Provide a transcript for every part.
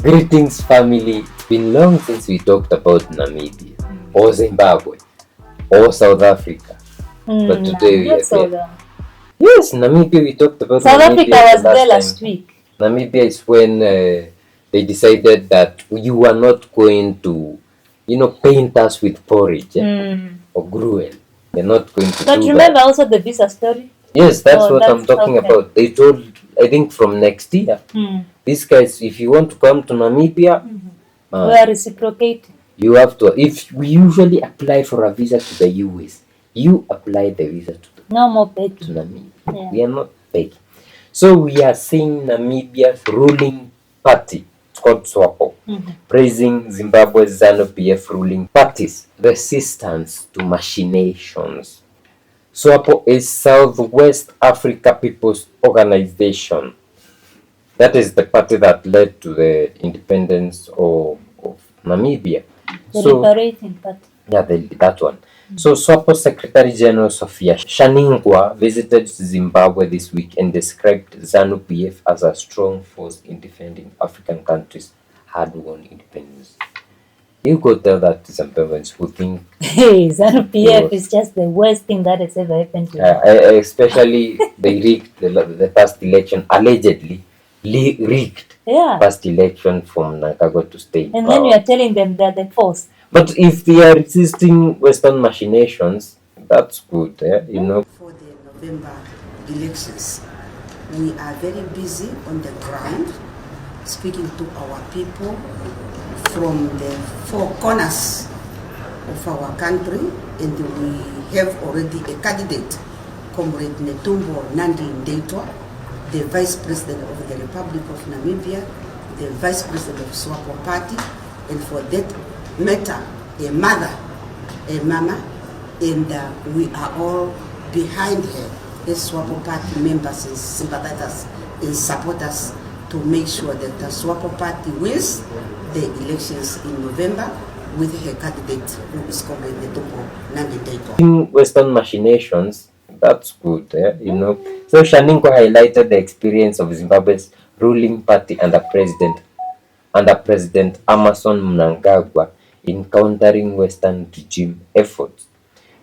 Greetings, family. It's been long since we talked about Namibia, or Zimbabwe, or South Africa. But today we are there. Yes, Namibia, we talked about South Namibia Africa was there last week. Namibia is when they decided that you are not going to, paint us with porridge or gruel. They're not going to But do remember that. also the visa story? Yes, that's what I'm talking about. They told, I think from next year, these guys, if you want to come to Namibia, we are reciprocating. you have to. If we usually apply for a visa to the US, you apply the visa to No more begging. to Namibia. Yeah. We are not begging. So we are seeing Namibia's ruling party, it's called Swapo, praising Zimbabwe's ZANU-PF ruling party's resistance to machinations. Swapo is Southwest Africa People's Organization. That is the party that led to the independence of Namibia. The liberating party. Yeah, that one. So Swapo Secretary General Sophia Shaningwa visited Zimbabwe this week and described ZANU-PF as a strong force in defending African countries had won independence. You could tell that to some parents who think Hey, ZANU-PF is just the worst thing that has ever happened to them. Especially they rigged the past election, allegedly rigged past election from Mnangagwa to stay. And then you are telling them they're the force. But if they are resisting Western machinations, that's good, For the November elections, we are very busy on the ground, speaking to our people from the four corners of our country, and we have already a candidate, Comrade Netumbo Nandi Ndaitwah, the Vice President of the Republic of Namibia, the Vice President of Swapo Party, and for that matter, a mother, a mama, and we are all behind her as Swapo Party members and sympathizers and supporters to make sure that the Swapo Party wins the elections in November with her candidate who is called Netumbo Nandi Ndaitwah. In Western machinations, that's good, So Shaninko highlighted the experience of Zimbabwe's ruling party under President Emmerson Mnangagwa in countering Western regime efforts.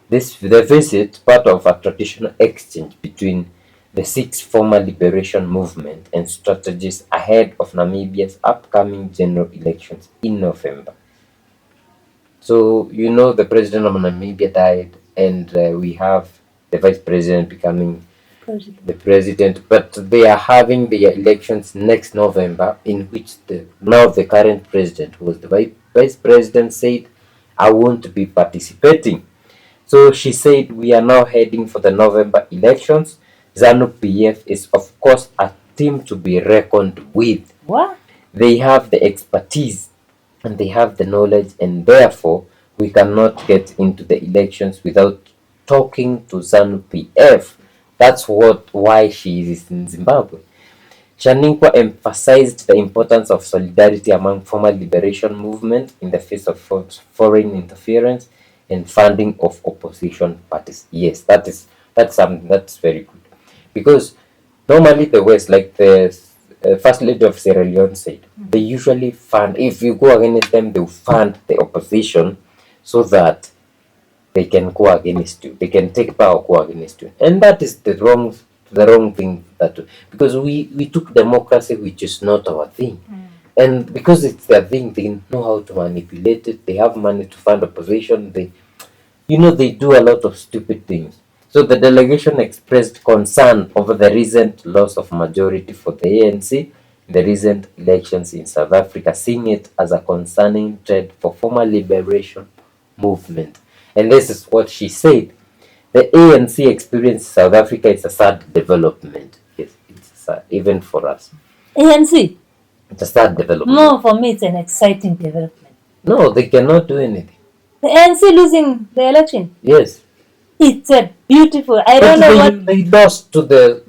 The visit, part of a traditional exchange between the six former liberation movement and strategies ahead of Namibia's upcoming general elections in November. So, the president of Namibia died, and we have the vice president becoming the president, but they are having the elections next November, in which the current president, who was the vice president, said, I won't be participating. So she said, we are now heading for the November elections. ZANU-PF is, of course, a team to be reckoned with. What? They have the expertise and they have the knowledge, and therefore we cannot get into the elections without talking to ZANU-PF. That's why she is in Zimbabwe. Shaninkwa emphasized the importance of solidarity among former liberation movements in the face of foreign interference and funding of opposition parties. Yes, that's something that's very good. Because normally the West, like the First Lady of Sierra Leone said, they usually fund, if you go against them, they will fund the opposition so that they can go against you. They can take power, go against you. And that is the wrong thing, because we took democracy, which is not our thing. And because it's their thing, they know how to manipulate it. They have money to fund opposition. They do a lot of stupid things. So the delegation expressed concern over the recent loss of majority for the ANC in the recent elections in South Africa, seeing it as a concerning trend for former liberation movement. And this is what she said. The ANC experience in South Africa is a sad development. Yes, it's sad, even for us. ANC? It's a sad development. No, for me it's an exciting development. No, they cannot do anything. The ANC losing the election? Yes. It's a beautiful. I don't know what they lost to the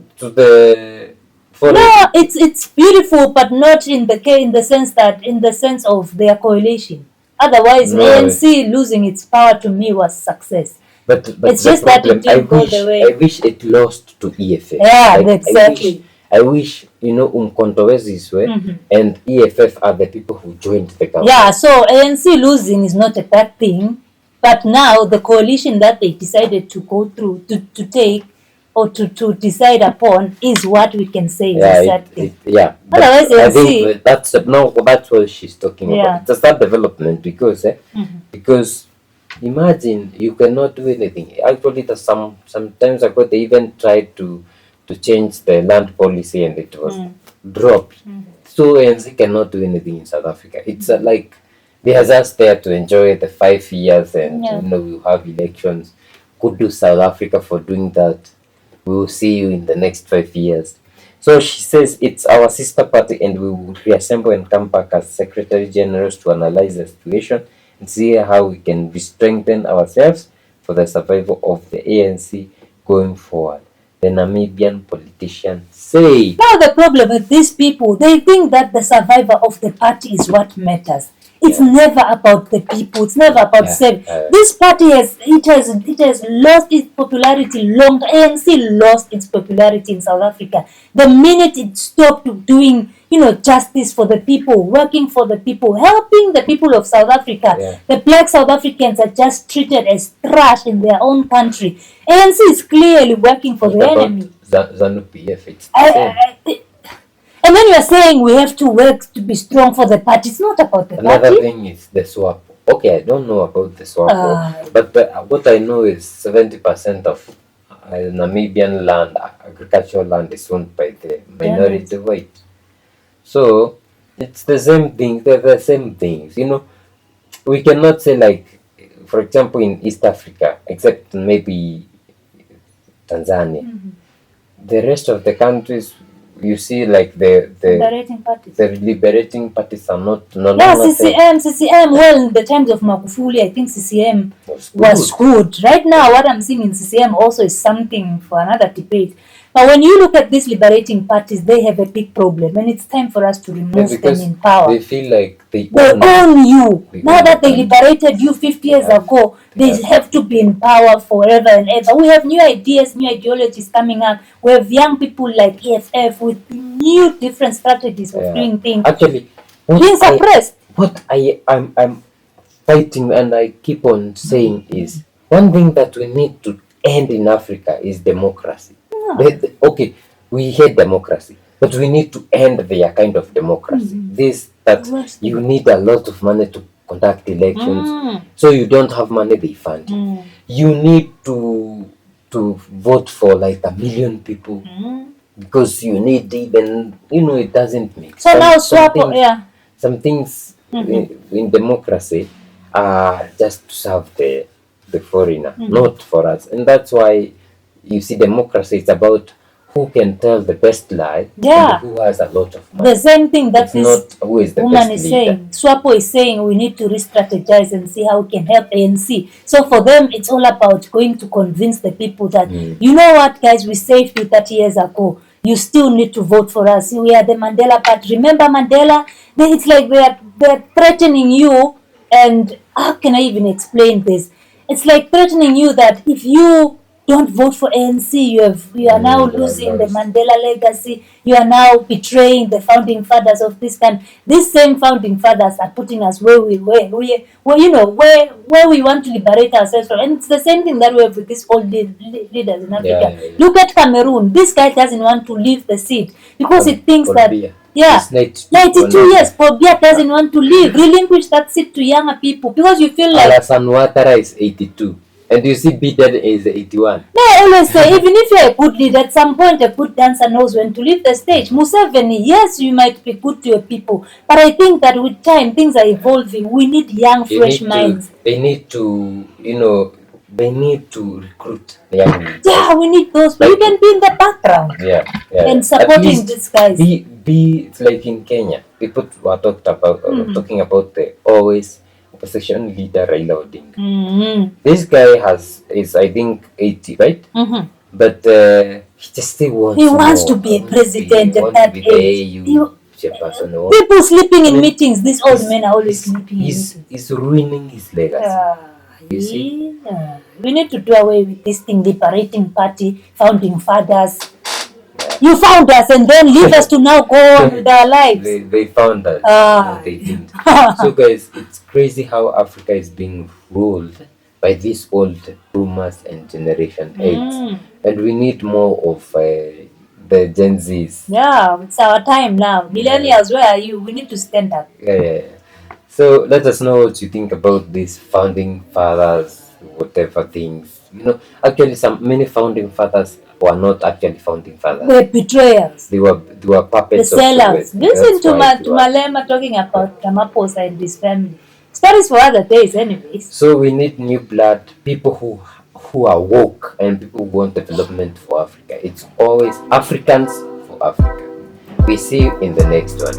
foreign. No, it's beautiful, but not in the sense of their coalition. Otherwise, No. ANC losing its power to me was success. But It's just that it didn't go the way. I wish it lost to EFF. Yeah, exactly. I wish, Umkhonto Wezizwe and EFF are the people who joined the government. Yeah, so ANC losing is not a bad thing, but now the coalition that they decided to go through, to take, or to decide upon is what we can say is a sad thing. But Otherwise, I ANC, think that's what she's talking about. It's a sad development because imagine you cannot do anything. Actually, sometimes ago they even tried to change the land policy and it was dropped. So ANC cannot do anything in South Africa. It's like they are just there to enjoy the 5 years and we have elections. Kudos South Africa for doing that. We will see you in the next 5 years. So she says it's our sister party and we will reassemble and come back as Secretary Generals to analyze the situation and see how we can strengthen ourselves for the survival of the ANC going forward. The Namibian politicians say. Now the problem with these people, they think that the survival of the party is what matters. It's never about the people. It's never about saving. This party has lost its popularity long. ANC lost its popularity in South Africa. The minute it stopped doing, justice for the people, working for the people, helping the people of South Africa, the black South Africans are just treated as trash in their own country. ANC is clearly working for the enemy. ZANU-PF, it's and then you are saying we have to work to be strong for the party. It's not about the party. Another thing is the Swapo. Okay, I don't know about the Swapo, but what I know is 70% of Namibian land, agricultural land, is owned by the minority white. So it's the same thing. They're the same things. We cannot say like, for example, in East Africa, except maybe Tanzania, the rest of the countries. You see, like the liberating parties are not. CCM. Well, in the times of Magufuli, I think CCM was good. Right now, what I'm seeing in CCM also is something for another debate. But when you look at these liberating parties, they have a big problem, and it's time for us to remove them in power. They feel like they own you. Now that they liberated you 50 years ago, they have to be in power forever and ever. We have new ideas, new ideologies coming up. We have young people like EFF with new different strategies of doing things. Actually, being suppressed. What I'm fighting and I keep on saying is one thing that we need to end in Africa is democracy. Okay, we hate democracy, but we need to end their kind of democracy. You need a lot of money to conduct elections. So you don't have money, they fund. You need to vote for like 1 million people because you need even, it doesn't make so now Swapo, some things in democracy are just to serve the foreigner, not for us. And that's why you see democracy is about who can tell the best lie and who has a lot of money. The same thing that this woman is saying. Swapo is saying we need to re-strategize and see how we can help ANC. So for them, it's all about going to convince the people that, you know what, guys, we saved you 30 years ago. You still need to vote for us. We are the Mandela Party. Remember Mandela? It's like they're threatening you. And how can I even explain this? It's like threatening you that if you don't vote for ANC, you are now losing the Mandela legacy. You are now betraying the founding fathers of this country. These same founding fathers are putting us where we were, where we want to liberate ourselves from. And it's the same thing that we have with these old leaders in Africa. Look at Cameroon. This guy doesn't want to leave the seat because he thinks that 92 years. Paul Biya doesn't want to leave. Relinquish that seat to younger people because you feel like Alassane Ouattara is 82. And you see Biden is 81. No, I always say, even if you're a good leader, at some point a good dancer knows when to leave the stage. Museveni, yes, you might be good to your people, but I think that with time, things are evolving. We need young, fresh minds. They need to, they need to recruit young leaders. Yeah, we need those. Like, you can be in the background. And supporting these guys. It's like in Kenya. People were talking about the always opposition leader Raila Odinga. This guy is I think 80, right? But he just still wants to be a president at that age. People sleeping in meetings. These old men are always sleeping. He's ruining his legacy. You see? We need to do away with this thing, liberating party, founding fathers. You found us and then leave us to now go on with our lives. They found us. Ah. No, they didn't. So guys, it's crazy how Africa is being ruled by these old boomers and Generation X. And we need more of the Gen Zs. Yeah, it's our time now. Millennials, where are you? We need to stand up. Yeah. So let us know what you think about these founding fathers, whatever things. You know, actually, many founding fathers were not actually founding fathers. The betrayers. They were The puppets of sellers. the Listen to Malema talking about Ramaphosa and his family. Stories for other days, anyways. So we need new blood, people who are woke and people who want development for Africa. It's always Africans for Africa. We see you in the next one.